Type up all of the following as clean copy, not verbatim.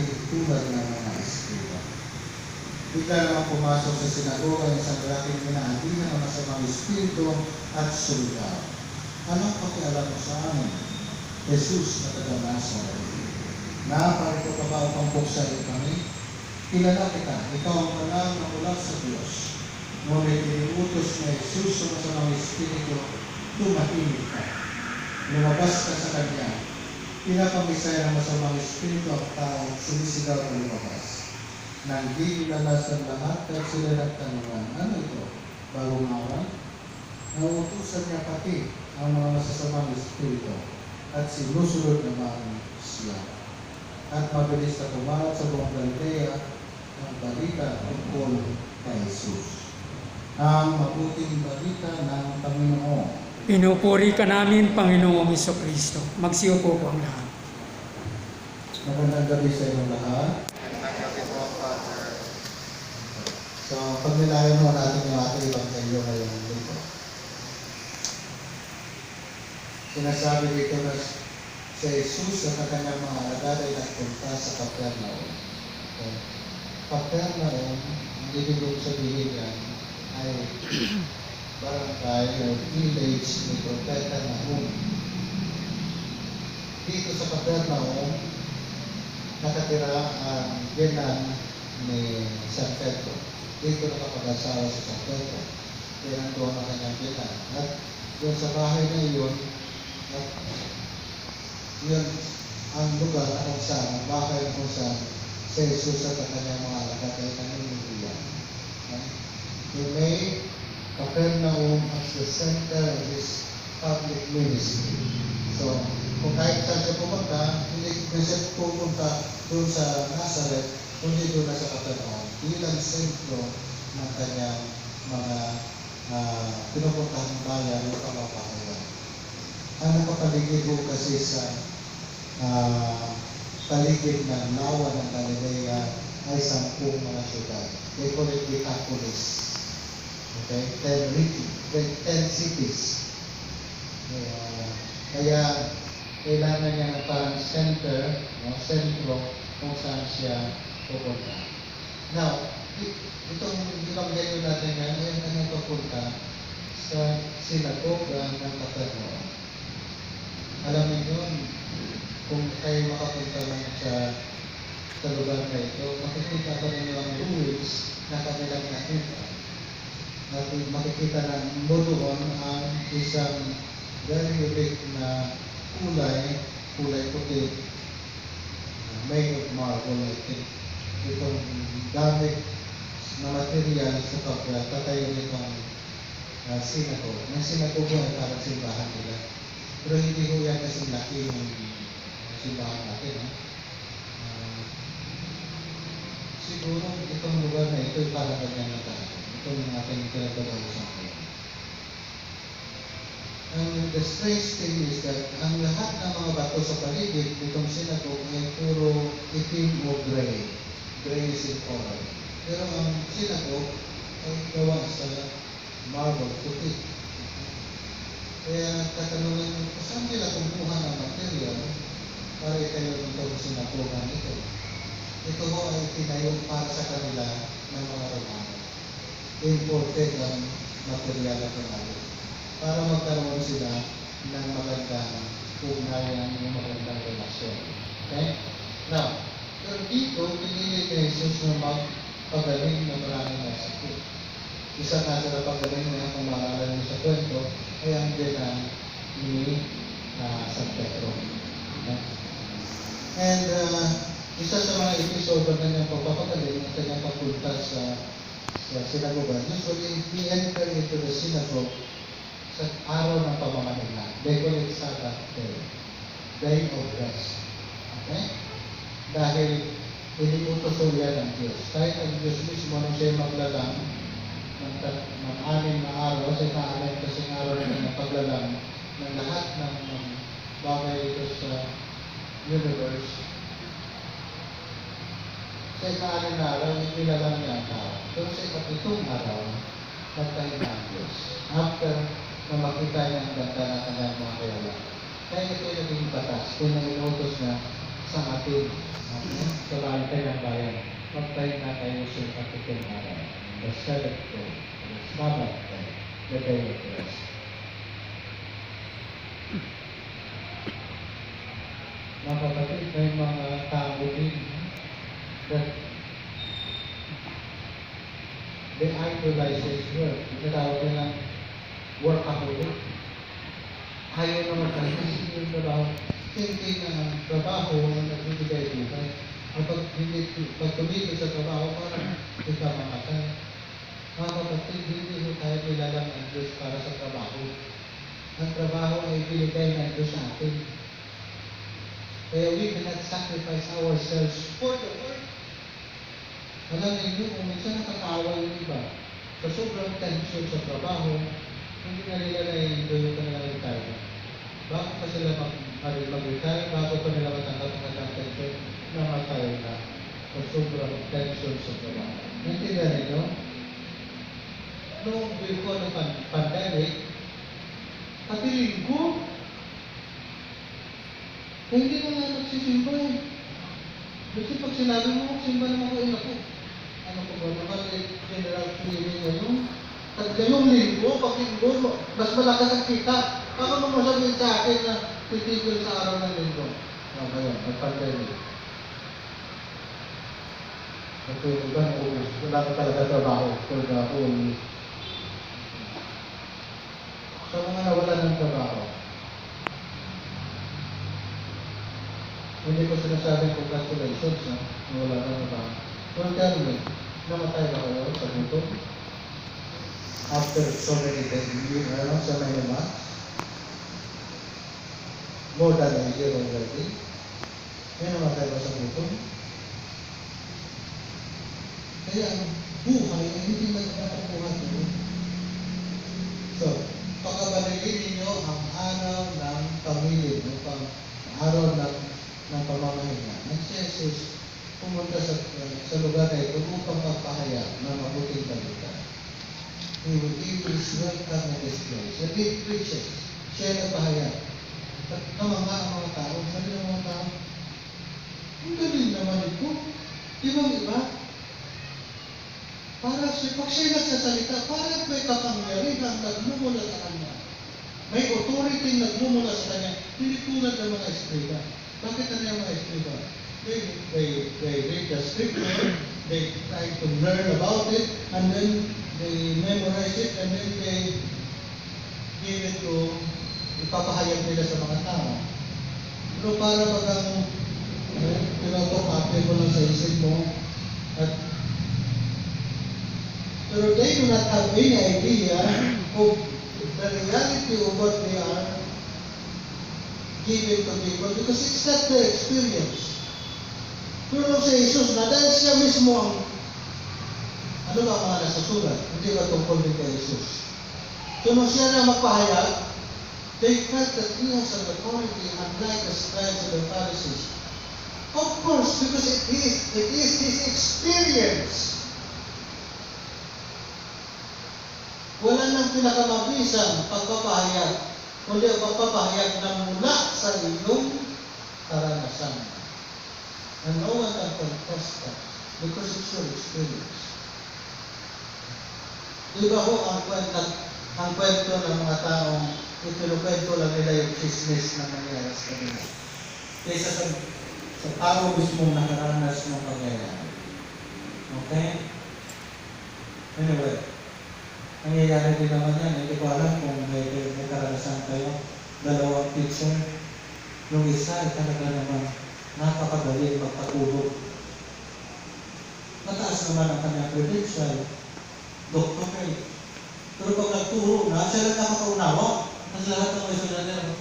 natin tulad ng mga espiritu. Bigla naman pumasok sa sinagoga ng isang lalaking minahabi ng masamang espiritu at sumigaw, "Anong pakialam mo sa amin, Jesus na taga Nazaret? Naparito ka ba upang buksain kami? Kilala kita, ikaw ang banal na mula sa Diyos." Ngunit iniutos ni Jesus sa masamang espiritu, "Tumahimik ka." Lumabas ka sa kanya. Pinapamisay ng masamang espiritu ang tao, sumisigaw na lumabas. Nang di nilalasan lahat, at sila nagtanungan, "Ano ito? Bagong aral?" Nauutusan niya pati ang mga masasamang espiritu at sinusunod naman siya. At mabilis na kumalat sa buong Galilea ang balita tungkol kay Jesus. Ang mabuting balita ng Panginoon. Pinupuri ka namin, Panginoong Jesucristo. Magsiupo po ang lahat. Magandang gabi sa inyong lahat. So, pagnilayan mo natin yung ating Ebanghelyo ngayong dito. Sinasabi dito na si Jesus at ang kanyang mga alagad ay nagpunta sa Capernaum. Okay. Capernaum, ang ibig sabihin yan, ay barangay o village ni Propeta Nahum. Dito sa Capernaum, nakatira ang binan ni San Pedro. Dito nakapag-asawa si San Pedro. Kaya doon ang kanyang binan. At doon sa bahay na iyon, at yun ang lugar na kung saan, ang bahay na kung saan si Jesus at ang kanyang mga alagad ay naninihiyan. He made Capernaum as the center of his public ministry. So, kung kahit saan siya pumunta, hindi siya pupunta doon sa Nazareth, kundi doon na sa Capernaum, bilang sentro ng kanyang mga pinupuntahang bayan o pamamahayan. Ang nakapaligid po kasi sa paligid ng lawa ng Galilea ay 10 mga syudad. They call it Decapolis. Okay? 10 cities. Kaya kailangan niya ng parang center, sentro kung saan siya pupunta. Now, itong Ebanghelyo natin yan, ay kanyang papunta sa sinagoga ng Capernaum. Alam niyo yun, kung kayo makapunta lang sa lugar na ito, makikita pa ninyo ang ruins na kanilang nakita. At makikita na mo doon ang isang very unique na kulay puti, made of marble, I think. Itong gamit na material sa pagtatayo nitong sinagogue. Ang sinagogue ay parang simbahan nila. Pero hindi ko yan kasi laki yung simbahan natin. Siguro itong lugar na ito ay parang ganyan na tayo. Ito yung ating pinagdadalo sa akin. And the strange thing is that ang lahat ng mga bato sa paligid nitong sinagogue ay puro itim o gray. Gray is in color. Pero ang sinagogue ay gawa sa marble, puti. Kaya katanungan mo, saan nila kumuha ng material para itayo nitong sinagoga nito? Ito ho ay tinayo para sa kanila ng mga Romano. Imported ang material na tinayo para magkaroon sila ng magandang ugnayan, ng magandang relasyon. Okay? Now, pero dito, pinili ni Jesus na magpagaling na maraming nasakit. Isa nga sa napagaling na kung maalala niyo sa kwento, ay ang binan ni San Pedro. Okay? And isa sa mga episode na kanyang pagpapagaling at kanyang papunta sa sinagoga, usually he entered into the synagogue sa araw ng pamamahinga. They call it Sabbath day. Day of rest. Okay? Dahil iniutos yan ng Diyos. Kahit ang Diyos mismo nung siya maglalang ng 6 na araw, sa ika-6 kasing araw na paglalang ng lahat ng bagay ito sa universe, sa ika-6 na araw, inilalang niya ang tao. Pero sa ika-7 araw, nagtahin ang Diyos. After na makita niya ang ganda ng kanyang mga kayalan. Kaya ito yung naging batas. Kung nag-inutos na sa atin, sa mamatay na kayo sa katiting araw. The seventh day, the Sabbath day, the day of rest. Mga kapatid, may mga tao din that they idolize His work. Tinatawag nilang workaholic. Ayaw naman tayo yung trabaho. Thinking na trabaho ang nagbibigay buhay. Pag tumigil sa trabaho, parang ikaw mamatay. Mga kapatid, hindi mo tayo nilalang ng Diyos para sa trabaho. Ang trabaho ay binigay ng Diyos sa atin. Kaya we cannot sacrifice ourselves for the work. Alam ninyo, kung minsan nakakawa yung iba, sa sobrang tension sa trabaho, hindi na nila na-enjoy yung kanilang retirement. Bago pa sila mag-retire, bago pa nila matanggap ng kanilang tension, namatay na sa sobrang tension sa trabaho. Naintindihan ninyo? Noong before ng pandemic, pati linggo, hindi na nga nagsisimba eh. Kasi pag sinabi mo, simba naman ko, ako. Ano ko ba naman, general clearing ngayon? At ngayong linggo, pag linggo, mas malakas ang kita. Baka mo masabihin sa akin na titigil sa araw ng linggo. Ngayon, nag-pandemic. Ito yung iba, wala ka talaga trabaho for the whole week. Sa mga nawala ng trabaho, hindi ko sinasabing congratulations na nawala ng trabaho. Pero tell me, namatay ba kayo sa gutom? After so many days, so many months? More than a year already? May namatay ba sa gutom? Kaya ang buhay ay hindi nagpapakuha doon. So, pagkabanilin ninyo ang araw ng pamilya, ang araw ng pamamahinga. Ang si Jesus pumunta sa lugar na ito upang magpahayag ng mabuting balita. He welcome in this place. And he preaches. Siya nagpahayag. At namanga ang mga tao. Sabi ng mga tao, ang galing naman ito. Iba? Para pag siya nagsasalita, parang may kapangyarihan nagmumula sa kanya. May authority nagmumula sa kanya. Hindi tulad ng mga eskrita. Bakit ano yung mga eskrita? They read the scripture, they try to learn about it, and then they memorize it, and then they give it to, ipapahayag nila sa mga tao. Pero para bagang pinatokapin mo lang sa isip mo, at pero they do not have any idea of the reality of what they are giving to people because it's not their experience. Pero si Jesus na dahil siya mismo ang ano ba ang mga nasa sulat? Hindi ba tungkol din kay Jesus? So nung siya na magpahayag, they felt that he has an authority unlike the scribes and the Pharisees. Of course, because it is his experience. Wala nang pinakamabisang pagpapahayag, kundi ang pagpapahayag na mula sa iyong karanasan. And no one can contest that because it's your experience. Di ba ho ang kwento ng mga taong itinukwento lang nila yung chismis na nangyayari sa kanila. Kaysa sa tao mismong nakaranas ng pangyayari. Okay? Anyway, nangyayari din naman yan. Hindi ko alam kung may karanasan kayo. Dalawang teacher. Yung isa ay talaga naman napakadali magpatulog. Mataas naman ang kanyang credential. Doctorate. Pero pag nagturo na, siya lang nakakaunawa. Mas lahat ng mga estudyante,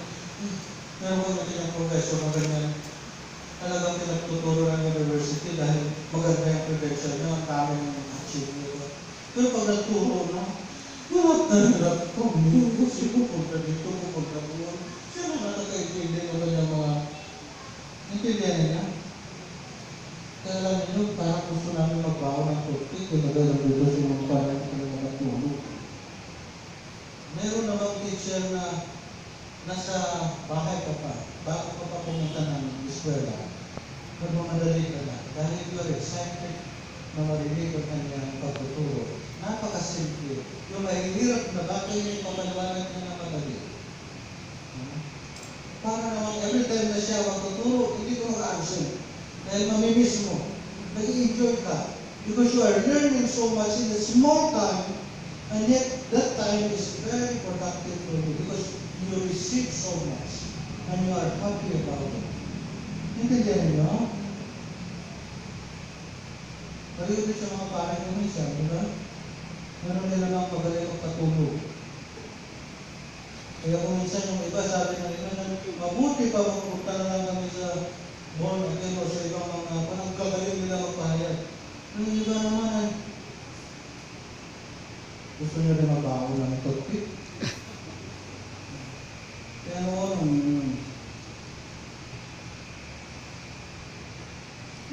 meron ko natin yung professor na ganyan. Talagang pinagtuturo ng university dahil maganda yung credential niya, ang daming achievement. Pero pag nagturo na, lahat na hirap ko. Kasi pupunta dito, pupunta doon. Siya na nakakaintindi naman yung mga intindihan niya. Kaya alam niyo, parang gusto namin magbaho ng toothpick, kung nagalang dito sa mga parang mga tulog. Meron namang teacher na nasa bahay ka pa, bago ka pa pumunta ng eskwela, nagmamadali ka na, dahil you are excited na marinig ang kanyang pagtuturo. Napakasimple. Yung mahihirap na bagay na ipapaliwanag niya na madali. Para naman every time na siya magtuturo, hindi ko maka-absent. Dahil mamimiss mo. Nag-i-enjoy ka. Because you are learning so much in a small time, and yet that time is very productive for you because you receive so much and you are happy about it. Intindihan niyo? Pariyo din sa mga parang yung minsan, di ba? Meron nila lang magaling magpatulog. Kaya kung minsan yung iba sabi ng iba na mabuti pa magpunta na lang kami sa mall again o sa ibang mga parang kagaling nila magpahayag. Yung iba naman ay gusto nyo rin mabaho ng toothpick. Kaya noon,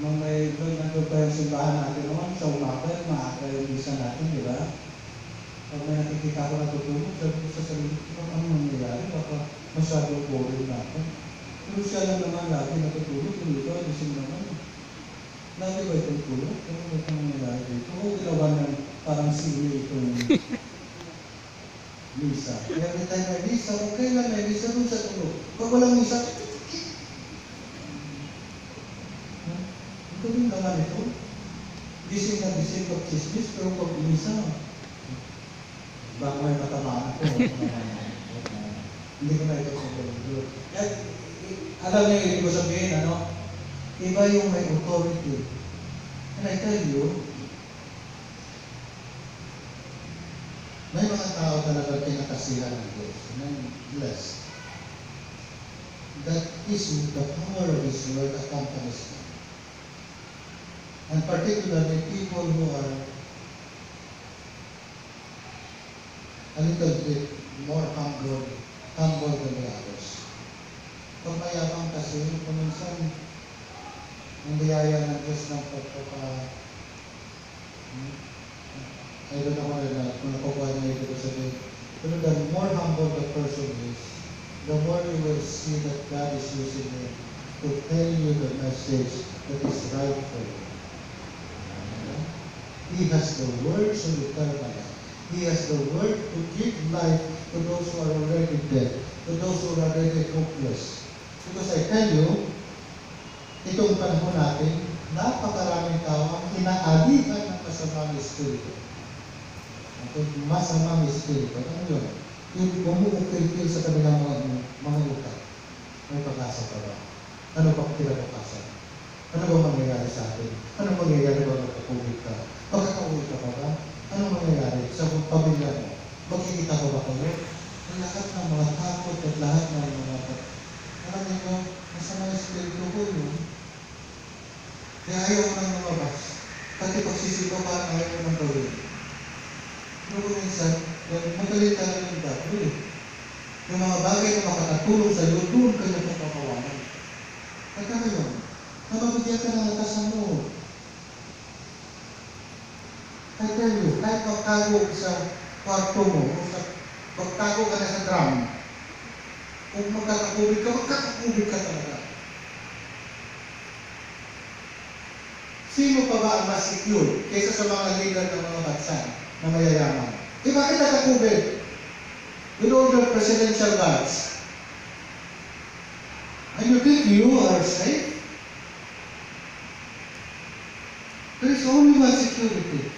nung may nandun pa yung simbahan natin naman, sa umaga, maaga yung bisa natin, di ba? Pag may nakikita ko natutulog, sabi ko sa sarili ko, ano nangyayari? Baka masyadong boring natin. Pero siya lang naman lagi natutulog, yung iba, gising naman. Lagi ba itong tulog? Ano ba itong nangyayari dito? O ginawa ng parang sili itong misa. Every time may misa, okay lang, may misa dun sa tulog. Pag walang misa, ito din naman ito. Gising na gising pag chismis, pero pag misa, baka may matamaan ako. Hindi ko na ito sa tulog. Alam niyo, ibig ko sabihin, ano? Iba yung may authority. And I tell you, may mga tao talaga kinakasihan ng Diyos. And blessed. That is the power of His word accompanies them. And particularly people who are a little bit more humble than the others. Pag mayabang kasi, kuminsan, ang biyaya ng Diyos ng pagpapa I don't know kung nakukuha niya ito sabihin. Pero the more humble the person is, the more you will see that God is using him to tell you the message that is right for you. He has the words of eternal life. He has the word to give life to those who are already dead, to those who are already hopeless. Because I tell you, itong panahon natin, napakaraming tao ang inaalihan ng masamang espiritu. Masamang espiritu. Ano yun? Yung bumukil-kil sa kanilang mga utak. May pag-asa pa ba? Ano pa kinabukasan? Ano ba mangyayari sa atin? Ano mangyayari ba magkakubig ka? Magkakauwi ka pa ba? Ano mangyayari sa pamilya mo? Magkikita ka ba kayo? Ang lahat ng mga takot at lahat ng mga alam niyo, masamang espiritu ko yun. Kaya ayaw ko nang lumabas. Pati pagsisipa parang ayaw ko nang gawin. Pero kung minsan, magaling talaga ng Bible. Yung mga bagay na makakatulong sa iyo, doon ka na papawanan. At ano yun? Na mabigyan ka ng lakas ng loob. I tell you, kahit magtago sa kwarto mo, magtago ka na sa drum, kung magkakakubig ka talaga. Sino pa ba ang mas secure kaysa sa mga leader ng mga bansa na mayayaman? Eh bakit nakakubig? With all the presidential guards. And you think you are safe? There is only one security.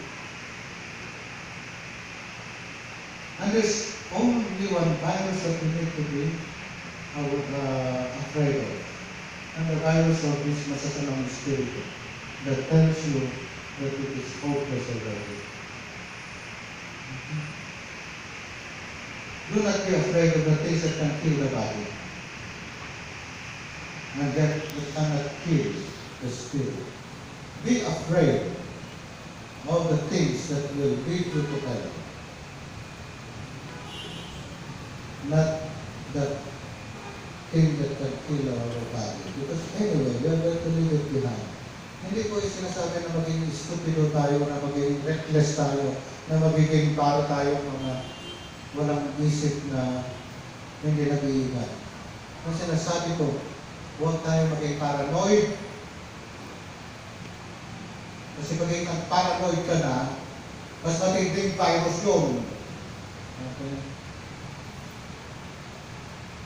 And there's only one virus that we need to be afraid of. And the virus of this masasamang spirit that tells you that it is hopeless already. Do not be afraid of the things that can kill the body. And that cannot kill the spirit. Be afraid of the things that will lead you to hell. Not that thing that can kill our body. Because anyway, we are going to leave it behind. Hindi ko yung sinasabi na maging stupido tayo, na maging reckless tayo, na magiging para tayo mga walang isip na hindi nag-iingat. Ang sinasabi ko, huwag tayo maging paranoid. Kasi pag paranoid ka na, mas matinding virus yun. Okay?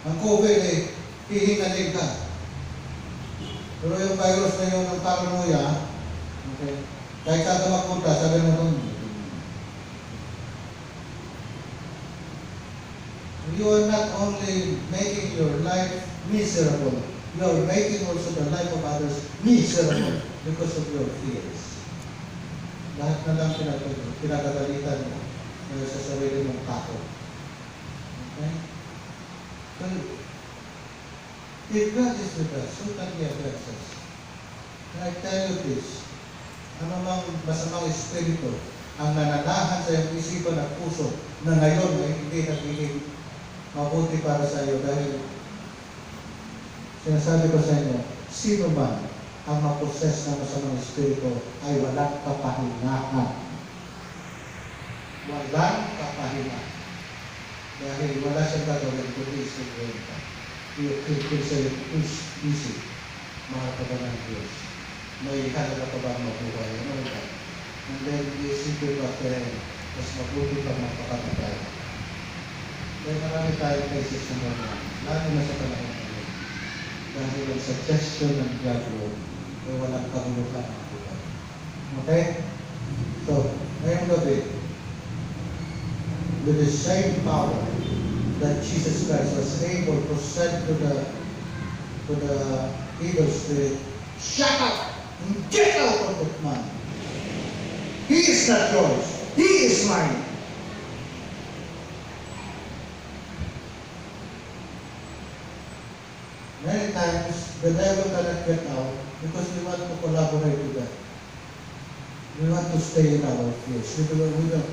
Ang COVID hihingalin ka. Pero yung virus na yun ng paranoia, okay, kahit saan ka magpunta, sabi mo nung, you are not only making your life miserable, you are making also the life of others miserable because of your fears. Lahat na lang pinagagalitan mo dahil sa sarili mong takot. Okay? So, if God is with us, who can be against us? And I tell you this, anumang masamang espiritu ang nananahan sa iyong isipan at puso na ngayon ay hindi nagiging mabuti para sa iyo dahil sinasabi ko sa inyo, sino man ang maposes ng masamang espiritu ay walang kapahingahan. Walang kapahingahan. Dahil wala siyang gagawin kundi isipin ka. Yung sa iyo, easy, mahal ka ba ng Diyos? May halaga ka ba mabuhay? Ano ba? And then, isipin ba kaya mas mabuti pag magpakamatay? Kaya marami tayong cases na gano'n, lalo na sa panahon ngayon. Dahil ang suggestion ng diablo ay walang kahulugan ng buhay. Okay? So, ngayong gabi, with the same power that Jesus Christ was able to send to the evil spirit, shut up and get out of that man. He is not yours. He is mine. Many times, the devil cannot get out because we want to collaborate with them. We want to stay in our fears. We don't.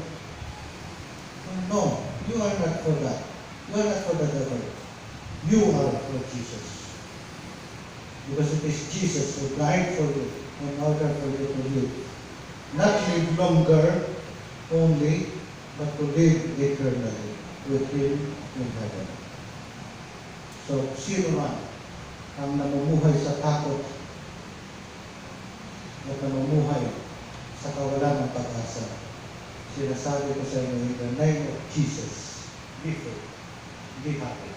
No, you are not for that. You are not for the devil. You are for Jesus. Because it is Jesus who died for you in order for you to live. Not live longer only, but to live eternally with Him in heaven. So, sino man ang namumuhay sa takot at namumuhay sa kawalan ng pag-asa, sinasabi ko sa inyo, in the name of Jesus, be free, be happy,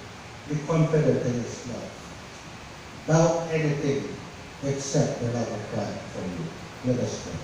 be confident in His love. Doubt anything except the love of God for you. Let us pray.